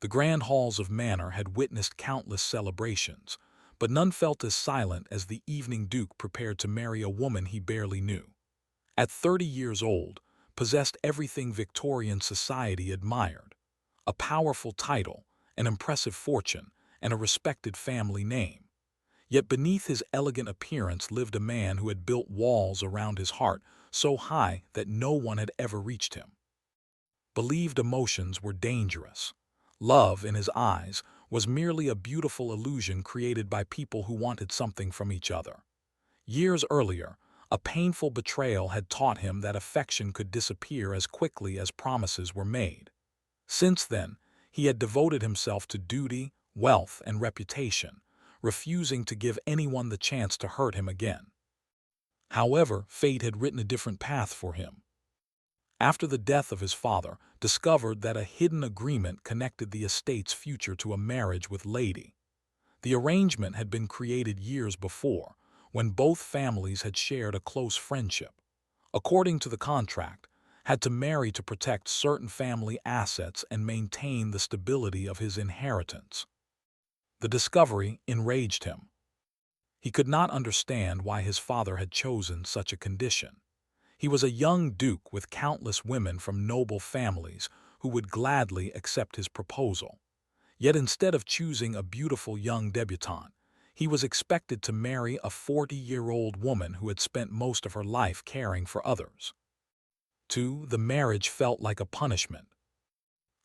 The grand halls of Manor had witnessed countless celebrations, but none felt as silent as the evening Duke prepared to marry a woman he barely knew. At 30 years old, possessed everything Victorian society admired: a powerful title, an impressive fortune, and a respected family name. Yet beneath his elegant appearance lived a man who had built walls around his heart so high that no one had ever reached him. Believed emotions were dangerous. Love, in his eyes, was merely a beautiful illusion created by people who wanted something from each other. Years earlier, a painful betrayal had taught him that affection could disappear as quickly as promises were made. Since then, he had devoted himself to duty, wealth, and reputation, refusing to give anyone the chance to hurt him again. However, fate had written a different path for him. After the death of his father, discovered that a hidden agreement connected the estate's future to a marriage with Lady. The arrangement had been created years before, when both families had shared a close friendship. According to the contract, had to marry to protect certain family assets and maintain the stability of his inheritance. The discovery enraged him. He could not understand why his father had chosen such a condition. He was a young duke with countless women from noble families who would gladly accept his proposal. Yet instead of choosing a beautiful young debutante, he was expected to marry a 40-year-old woman who had spent most of her life caring for others. The marriage felt like a punishment.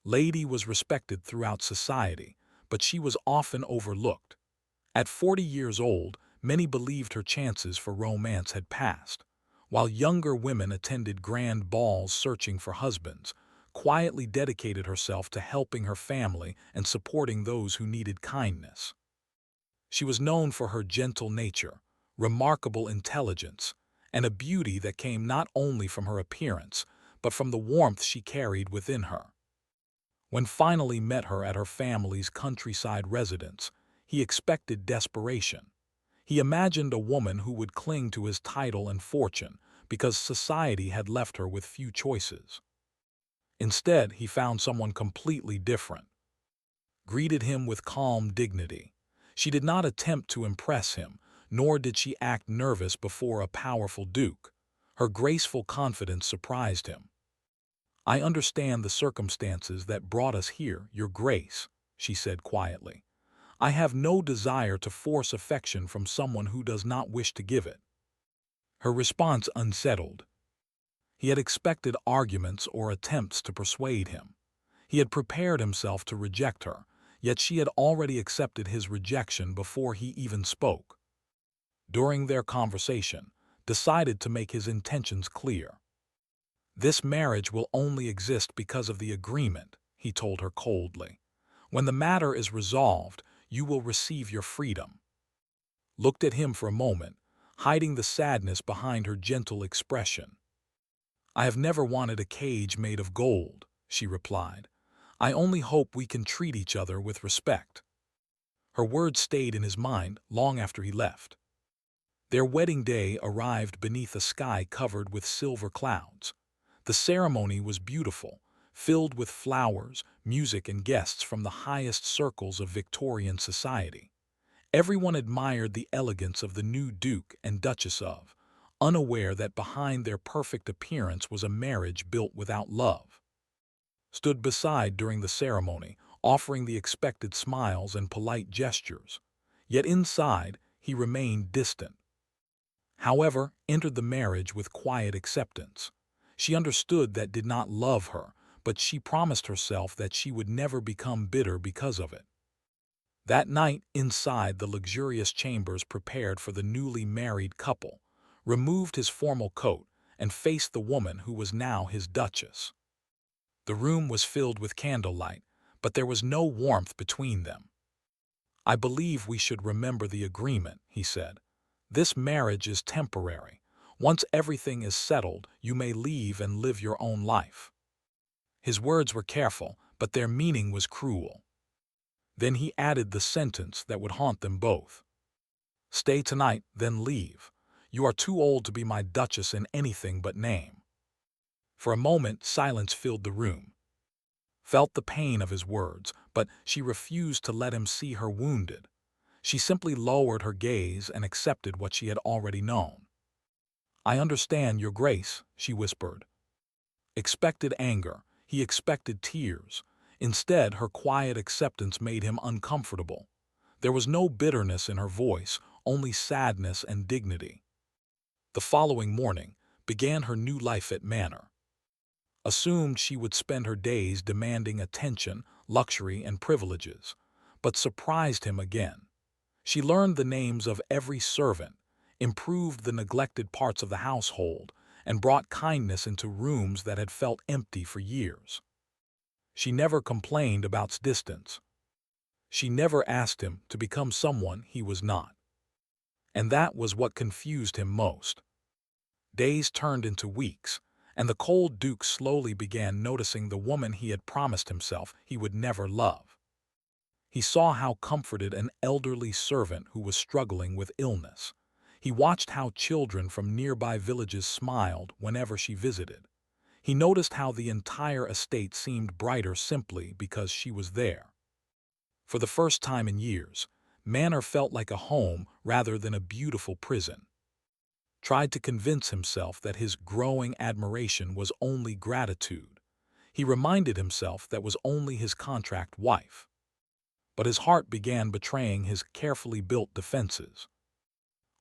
Lady was respected throughout society, but she was often overlooked. At 40 years old, many believed her chances for romance had passed, while younger women attended grand balls searching for husbands, quietly dedicated herself to helping her family and supporting those who needed kindness. She was known for her gentle nature, remarkable intelligence, and a beauty that came not only from her appearance, but from the warmth she carried within her. When finally met her at her family's countryside residence, he expected desperation. He imagined a woman who would cling to his title and fortune because society had left her with few choices. Instead, he found someone completely different. Greeted him with calm dignity. She did not attempt to impress him, nor did she act nervous before a powerful duke. Her graceful confidence surprised him. "I understand the circumstances that brought us here, Your Grace," she said quietly. "I have no desire to force affection from someone who does not wish to give it." Her response unsettled. He had expected arguments or attempts to persuade him. He had prepared himself to reject her, yet she had already accepted his rejection before he even spoke. During their conversation, decided to make his intentions clear. "This marriage will only exist because of the agreement," he told her coldly. "When the matter is resolved, you will receive your freedom." Looked at him for a moment, hiding the sadness behind her gentle expression. "I have never wanted a cage made of gold," she replied. "I only hope we can treat each other with respect." Her words stayed in his mind long after he left. Their wedding day arrived beneath a sky covered with silver clouds. The ceremony was beautiful, filled with flowers, music, and guests from the highest circles of Victorian society. Everyone admired the elegance of the new Duke and Duchess of, unaware that behind their perfect appearance was a marriage built without love. Stood beside during the ceremony, offering the expected smiles and polite gestures. Yet inside, he remained distant. However, entered the marriage with quiet acceptance. She understood that did not love her, but she promised herself that she would never become bitter because of it. That night, inside the luxurious chambers prepared for the newly married couple, removed his formal coat and faced the woman who was now his Duchess. The room was filled with candlelight, but there was no warmth between them. "I believe we should remember the agreement," he said. "This marriage is temporary. Once everything is settled, you may leave and live your own life." His words were careful, but their meaning was cruel. Then he added the sentence that would haunt them both. "Stay tonight, then leave. You are too old to be my Duchess in anything but name." For a moment, silence filled the room. felt the pain of his words, but she refused to let him see her wounded. She simply lowered her gaze and accepted what she had already known. "I understand, Your Grace," she whispered. Expected anger, he expected tears. Instead, her quiet acceptance made him uncomfortable. There was no bitterness in her voice, only sadness and dignity. The following morning began her new life at Manor. Assumed she would spend her days demanding attention, luxury, and privileges, but surprised him again. She learned the names of every servant, improved the neglected parts of the household, and brought kindness into rooms that had felt empty for years. She never complained about distance. She never asked him to become someone he was not. And that was what confused him most. Days turned into weeks, and the cold Duke slowly began noticing the woman he had promised himself he would never love. He saw how comforted an elderly servant who was struggling with illness. He watched how children from nearby villages smiled whenever she visited. He noticed how the entire estate seemed brighter simply because she was there. For the first time in years, Manor felt like a home rather than a beautiful prison. Tried to convince himself that his growing admiration was only gratitude. He reminded himself that was only his contract wife. But his heart began betraying his carefully built defenses.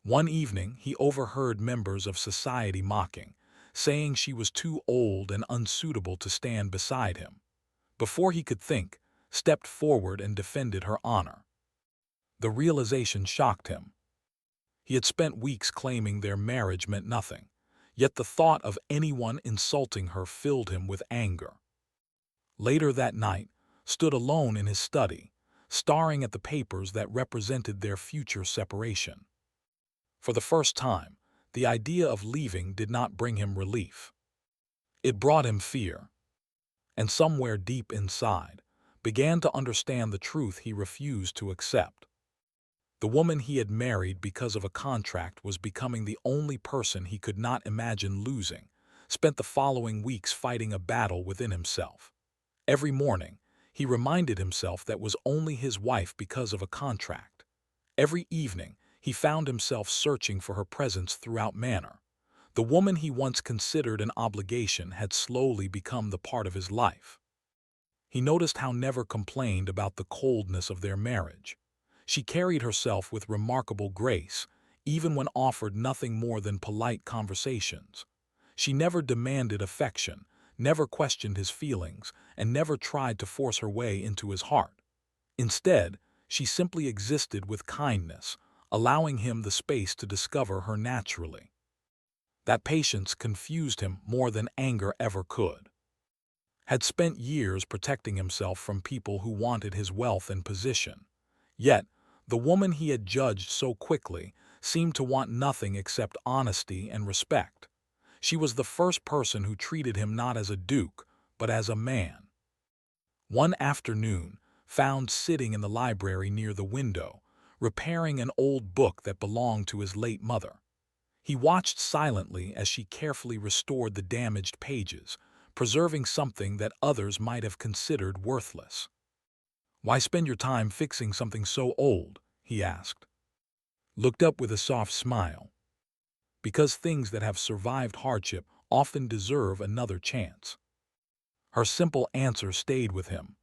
One evening, he overheard members of society mocking, saying she was too old and unsuitable to stand beside him. Before he could think, stepped forward and defended her honor. The realization shocked him. He had spent weeks claiming their marriage meant nothing, yet the thought of anyone insulting her filled him with anger. Later that night, stood alone in his study, staring at the papers that represented their future separation. For the first time, the idea of leaving did not bring him relief. It brought him fear, and somewhere deep inside, began to understand the truth he refused to accept. The woman he had married because of a contract was becoming the only person he could not imagine losing. Spent the following weeks fighting a battle within himself. Every morning, he reminded himself that was only his wife because of a contract. Every evening, he found himself searching for her presence throughout Manor. The woman he once considered an obligation had slowly become the part of his life. He noticed how never complained about the coldness of their marriage. She carried herself with remarkable grace, even when offered nothing more than polite conversations. She never demanded affection, never questioned his feelings, and never tried to force her way into his heart. Instead, she simply existed with kindness, allowing him the space to discover her naturally. That patience confused him more than anger ever could. Had spent years protecting himself from people who wanted his wealth and position. Yet, the woman he had judged so quickly seemed to want nothing except honesty and respect. She was the first person who treated him not as a duke, but as a man. One afternoon, found sitting in the library near the window, repairing an old book that belonged to his late mother. He watched silently as she carefully restored the damaged pages, preserving something that others might have considered worthless. "Why spend your time fixing something so old?" he asked. Looked up with a soft smile. "Because things that have survived hardship often deserve another chance." Her simple answer stayed with him.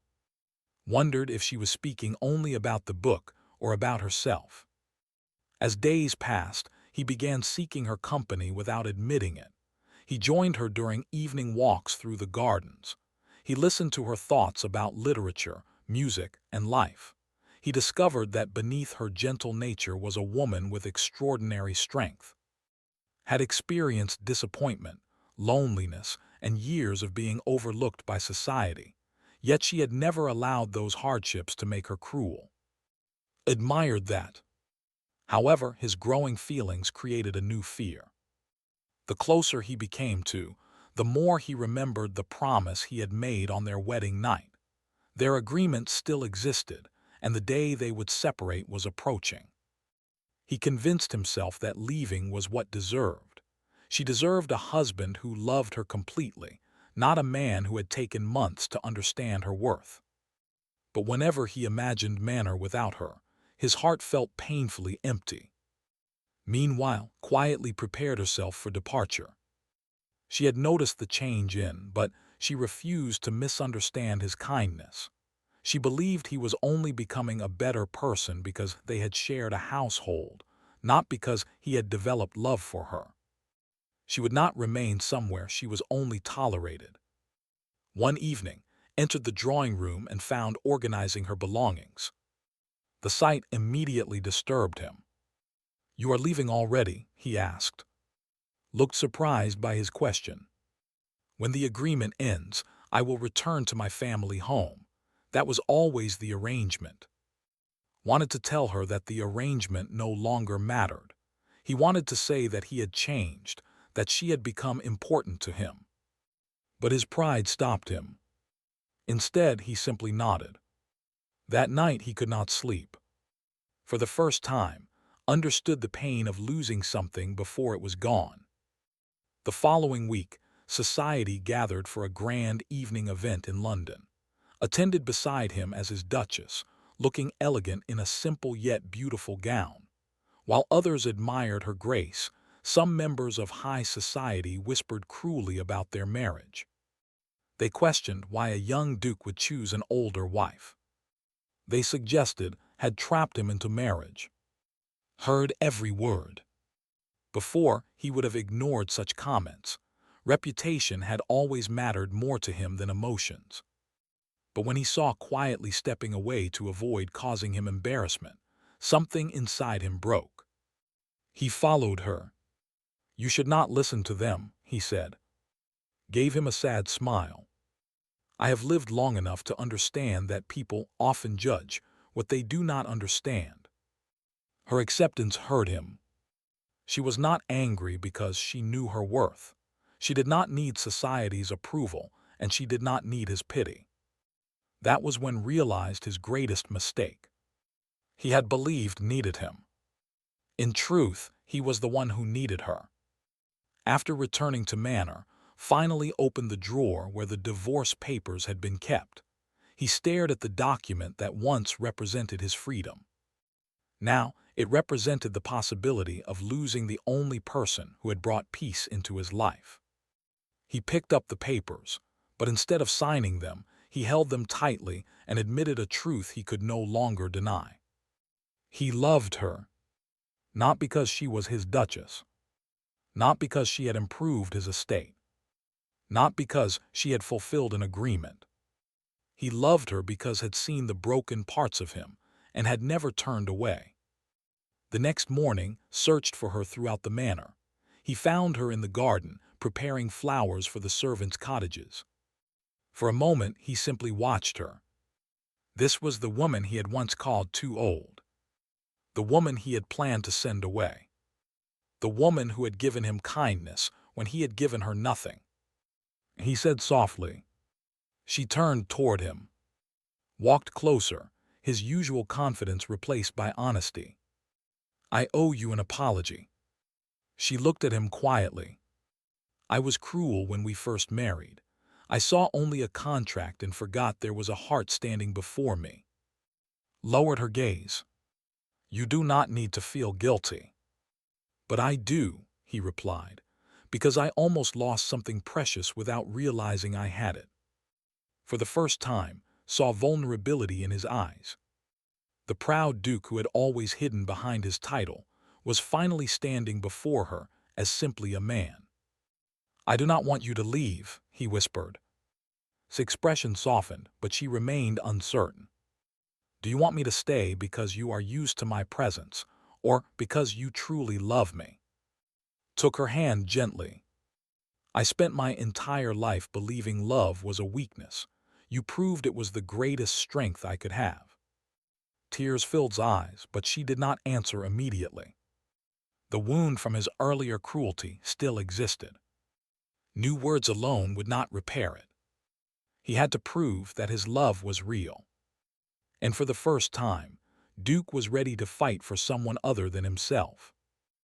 Wondered if she was speaking only about the book or about herself. As days passed, he began seeking her company without admitting it. He joined her during evening walks through the gardens. He listened to her thoughts about literature, music, and life. He discovered that beneath her gentle nature was a woman with extraordinary strength. Had experienced disappointment, loneliness, and years of being overlooked by society, yet she had never allowed those hardships to make her cruel. Admired that. However, his growing feelings created a new fear. The closer he became to, the more he remembered the promise he had made on their wedding night. Their agreement still existed, and the day they would separate was approaching. He convinced himself that leaving was what deserved. She deserved a husband who loved her completely, not a man who had taken months to understand her worth. But whenever he imagined Manor without her, his heart felt painfully empty. Meanwhile, quietly prepared herself for departure. She had noticed the change but she refused to misunderstand his kindness. She believed he was only becoming a better person because they had shared a household, not because he had developed love for her. She would not remain somewhere she was only tolerated. One evening, entered the drawing room and found organizing her belongings. The sight immediately disturbed him. "You are leaving already?" he asked. Looked surprised by his question. "When the agreement ends, I will return to my family home. That was always the arrangement." Wanted to tell her that the arrangement no longer mattered. He wanted to say that he had changed, that she had become important to him. But his pride stopped him. Instead, he simply nodded. That night he could not sleep. For the first time, understood the pain of losing something before it was gone. The following week, society gathered for a grand evening event in London. Attended beside him as his Duchess, looking elegant in a simple yet beautiful gown. While others admired her grace, some members of high society whispered cruelly about their marriage. They questioned why a young duke would choose an older wife. They suggested had trapped him into marriage. Heard every word. Before, he would have ignored such comments. Reputation had always mattered more to him than emotions. But when he saw quietly stepping away to avoid causing him embarrassment, something inside him broke. He followed her. "You should not listen to them," he said. Gave him a sad smile. "I have lived long enough to understand that people often judge what they do not understand." Her acceptance hurt him. She was not angry because she knew her worth. She did not need society's approval, and she did not need his pity. That was when realized his greatest mistake. He had believed needed him. In truth, he was the one who needed her. After returning to Manor, finally opened the drawer where the divorce papers had been kept. He stared at the document that once represented his freedom. Now, it represented the possibility of losing the only person who had brought peace into his life. He picked up the papers, but instead of signing them, he held them tightly and admitted a truth he could no longer deny. He loved her, not because she was his Duchess, not because she had improved his estate, not because she had fulfilled an agreement. He loved her because had seen the broken parts of him and had never turned away. The next morning, searched for her throughout the manor. He found her in the garden, preparing flowers for the servants' cottages. For a moment, he simply watched her. This was the woman he had once called too old. The woman he had planned to send away. The woman who had given him kindness when he had given her nothing. He said softly. She turned toward him. Walked closer, his usual confidence replaced by honesty. "I owe you an apology." She looked at him quietly. "I was cruel when we first married. I saw only a contract and forgot there was a heart standing before me." Lowered her gaze. "You do not need to feel guilty." "But I do," he replied, "because I almost lost something precious without realizing I had it." For the first time, saw vulnerability in his eyes. The proud duke who had always hidden behind his title was finally standing before her as simply a man. "I do not want you to leave," he whispered. His expression softened, but she remained uncertain. "Do you want me to stay because you are used to my presence, or because you truly love me?" Took her hand gently. "I spent my entire life believing love was a weakness. You proved it was the greatest strength I could have." Tears filled his eyes, but she did not answer immediately. The wound from his earlier cruelty still existed. New words alone would not repair it. He had to prove that his love was real. And for the first time, Duke was ready to fight for someone other than himself.